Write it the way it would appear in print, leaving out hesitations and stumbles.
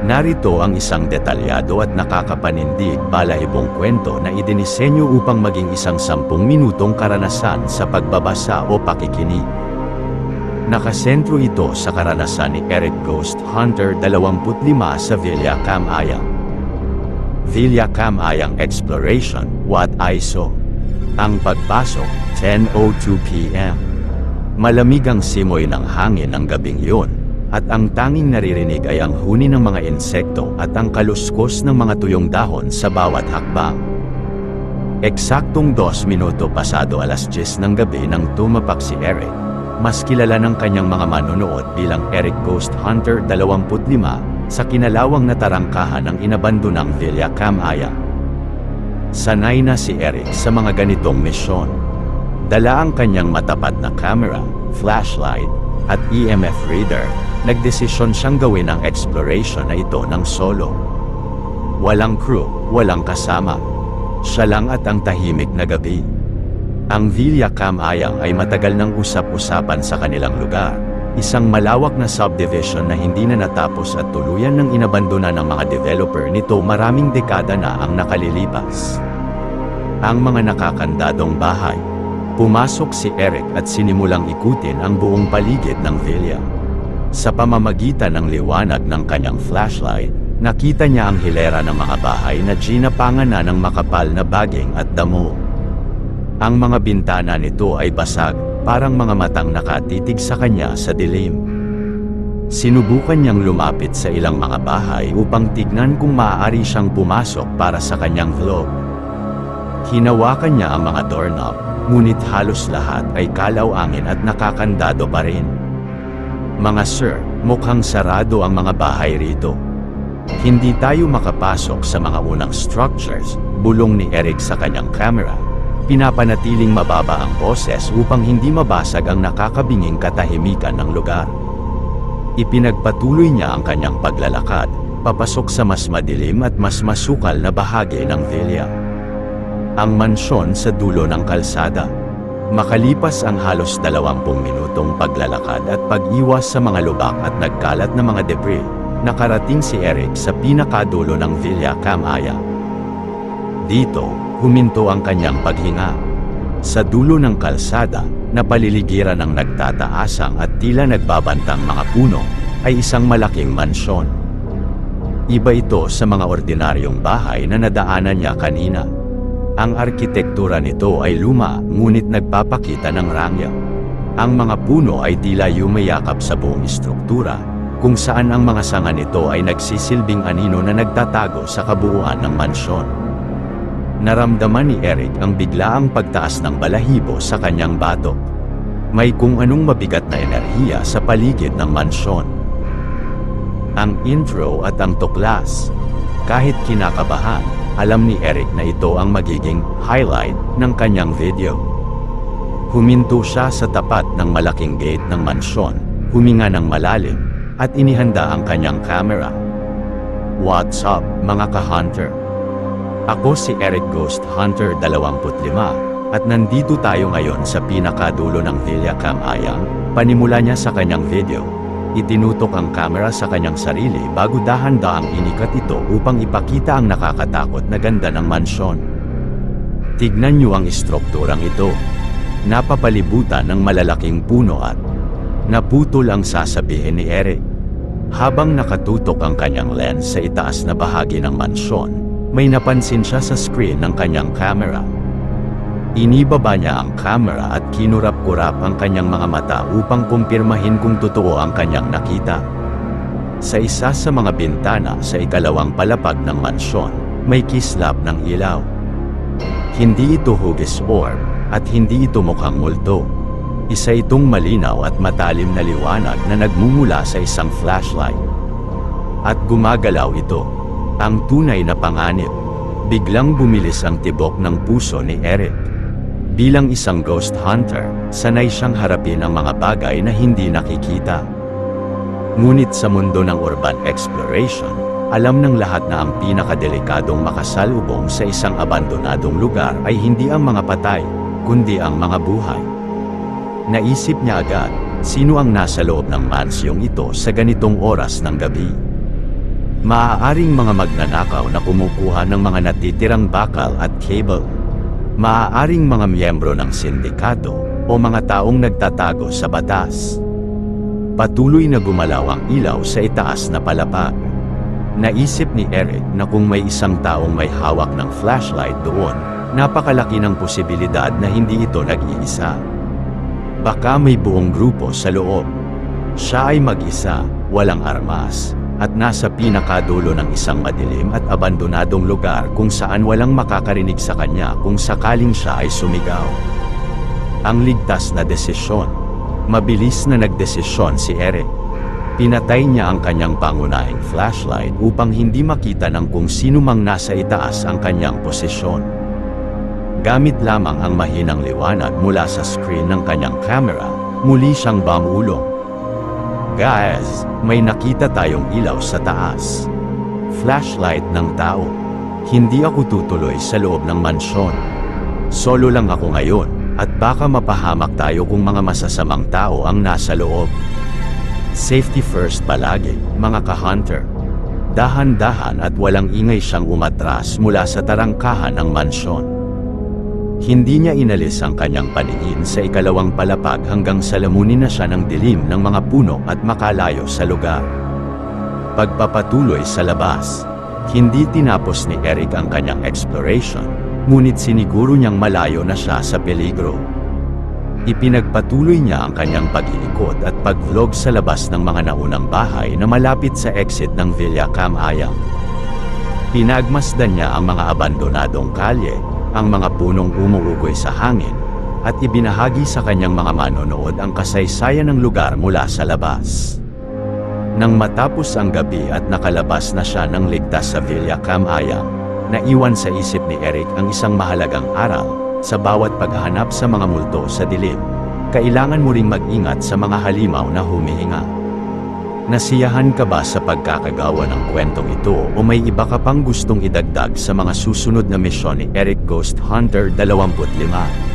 Narito ang isang detalyado at nakakapanindig balahibong kwento na idinisenyo upang maging isang 10 minutong karanasan sa pagbabasa o pakikinig. Nakasentro ito sa karanasan ni Eric Ghost Hunter 25 sa Villa Camayang. Villa Camayang Exploration, Wat I Saw. Ang pagpasok, 10:02 p.m. Malamig ang simoy ng hangin ng gabing yun, at ang tanging naririnig ay ang huni ng mga insekto at ang kaluskos ng mga tuyong dahon sa bawat hakbang. Eksaktong 2 minuto pasado 10:00 ng gabi nang tumapak si Eric, mas kilala ng kanyang mga manonood bilang Eric Ghost Hunter 25, sa kinalawang na tarangkahan ng inabandonang Villa Camayang. Sanay na si Eric sa mga ganitong misyon. Dala ang kanyang matapat na camera, flashlight, at EMF reader. Nagdesisyon siyang gawin ang exploration na ito ng solo. Walang crew, walang kasama. Siya lang at ang tahimik na gabi. Ang Villa Camayang ay matagal nang usap-usapan sa kanilang lugar. Isang malawak na subdivision na hindi na natapos at tuluyan ng inabandona ng mga developer nito maraming dekada na ang nakalilipas. Ang mga nakakandadong bahay. Pumasok si Eric at sinimulang ikutin ang buong paligid ng villa. Sa pamamagitan ng liwanag ng kanyang flashlight, nakita niya ang hilera ng mga bahay na ginapangan na ng makapal na baging at damo. Ang mga bintana nito ay basag, parang mga matang nakatitig sa kanya sa dilim. Sinubukan niyang lumapit sa ilang mga bahay upang tignan kung maaari siyang pumasok para sa kanyang vlog. Hinawakan niya ang mga doorknob, ngunit halos lahat ay kalaw-angin at nakakandado pa rin. Mga sir, mukhang sarado ang mga bahay rito. Hindi tayo makapasok sa mga unang structures, bulong ni Eric sa kanyang camera. Pinapanatiling mababa ang boses upang hindi mabasag ang nakakabinging katahimikan ng lugar. Ipinagpatuloy niya ang kanyang paglalakad, papasok sa mas madilim at mas masukal na bahagi ng villa. Ang mansyon sa dulo ng kalsada. Makalipas ang halos 20 minutong paglalakad at pag-iwas sa mga lubak at nagkalat na mga debris, nakarating si Eric sa pinakadulo ng Villa Camayang. Dito, huminto ang kanyang paghinga. Sa dulo ng kalsada, na paliligiran ng nagtataasang at tila nagbabantang mga puno, ay isang malaking mansyon. Iba ito sa mga ordinaryong bahay na nadaanan niya kanina. Ang arkitektura nito ay luma, ngunit nagpapakita ng rangya. Ang mga puno ay tila yumayakap sa buong istruktura, kung saan ang mga sanga nito ay nagsisilbing anino na nagtatago sa kabuuan ng mansyon. Naramdaman ni Eric ang biglaang pagtaas ng balahibo sa kanyang batok. May kung anong mabigat na enerhiya sa paligid ng mansyon. Ang intro at ang tuklas. Kahit kinakabahan, alam ni Eric na ito ang magiging highlight ng kanyang video. Huminto siya sa tapat ng malaking gate ng mansyon, huminga ng malalim, at inihanda ang kanyang camera. What's up, mga ka-hunter? Ako si Eric Ghost Hunter 25, at nandito tayo ngayon sa pinakadulo ng Villa Camayang. Panimula niya sa kanyang video. Itinutok ang camera sa kanyang sarili bago dahan-dahang inikat ito upang ipakita ang nakakatakot na ganda ng mansyon. Tignan niyo ang istrukturang ito. Napapalibutan ng malalaking puno at naputol ang sasabihin ni Eric. Habang nakatutok ang kanyang lens sa itaas na bahagi ng mansyon, may napansin siya sa screen ng kanyang camera. Inibaba niya ang camera at kinurap-kurap ang kanyang mga mata upang kumpirmahin kung totoo ang kanyang nakita. Sa isa sa mga bintana sa ikalawang palapag ng mansyon, may kislap ng ilaw. Hindi ito hugis orb, at hindi ito mukhang multo. Isa itong malinaw at matalim na liwanag na nagmumula sa isang flashlight. At gumagalaw ito. Ang tunay na panganib. Biglang bumilis ang tibok ng puso ni Eric. Bilang isang ghost hunter, sanay siyang harapin ang mga bagay na hindi nakikita. Ngunit sa mundo ng urban exploration, alam ng lahat na ang pinakadelikadong makasalubong sa isang abandonadong lugar ay hindi ang mga patay, kundi ang mga buhay. Naisip niya agad, sino ang nasa loob ng mansyong ito sa ganitong oras ng gabi? Maaaring mga magnanakaw na kumukuha ng mga natitirang bakal at cable. Maaaring mga miyembro ng sindikato o mga taong nagtatago sa batas. Patuloy na gumalaw ang ilaw sa itaas na palapag. Naisip ni Eric na kung may isang taong may hawak ng flashlight doon, napakalaki ng posibilidad na hindi ito nag-iisa. Baka may buong grupo sa loob. Siya ay mag-isa, walang armas, at nasa pinakadulo ng isang madilim at abandonadong lugar kung saan walang makakarinig sa kanya kung sakaling siya ay sumigaw. Ang ligtas na desisyon. Mabilis na nagdesisyon si Eric. Pinatay niya ang kanyang pangunahing flashlight upang hindi makita ng kung sino mang nasa itaas ang kanyang posisyon. Gamit lamang ang mahinang liwanag mula sa screen ng kanyang camera, muli siyang bumulong. Guys, may nakita tayong ilaw sa taas. Flashlight ng tao. Hindi ako tutuloy sa loob ng mansyon. Solo lang ako ngayon, at baka mapahamak tayo kung mga masasamang tao ang nasa loob. Safety first palagi, mga ka-hunter. Dahan-dahan at walang ingay siyang umatras mula sa tarangkahan ng mansyon. Hindi niya inalis ang kanyang paningin sa ikalawang palapag hanggang salamunin na siya ng dilim ng mga puno at makalayo sa lugar. Pagpapatuloy sa labas, hindi tinapos ni Eric ang kanyang exploration, ngunit siniguro niyang malayo na siya sa peligro. Ipinagpatuloy niya ang kanyang pag-iikot at pag-vlog sa labas ng mga naunang bahay na malapit sa exit ng Villa Camayang. Pinagmasdan niya ang mga abandonadong kalye, ang mga punong umuugoy sa hangin, at ibinahagi sa kanyang mga manonood ang kasaysayan ng lugar mula sa labas. Nang matapos ang gabi at nakalabas na siya ng ligtas sa Villa Camayang, naiwan sa isip ni Eric ang isang mahalagang aral: sa bawat paghahanap sa mga multo sa dilim, kailangan mo ring mag-ingat sa mga halimaw na humihinga. Nasiyahan ka ba sa pagkakagawa ng kwentong ito o may iba ka pang gustong idagdag sa mga susunod na misyon ni Eric Ghost Hunter 25?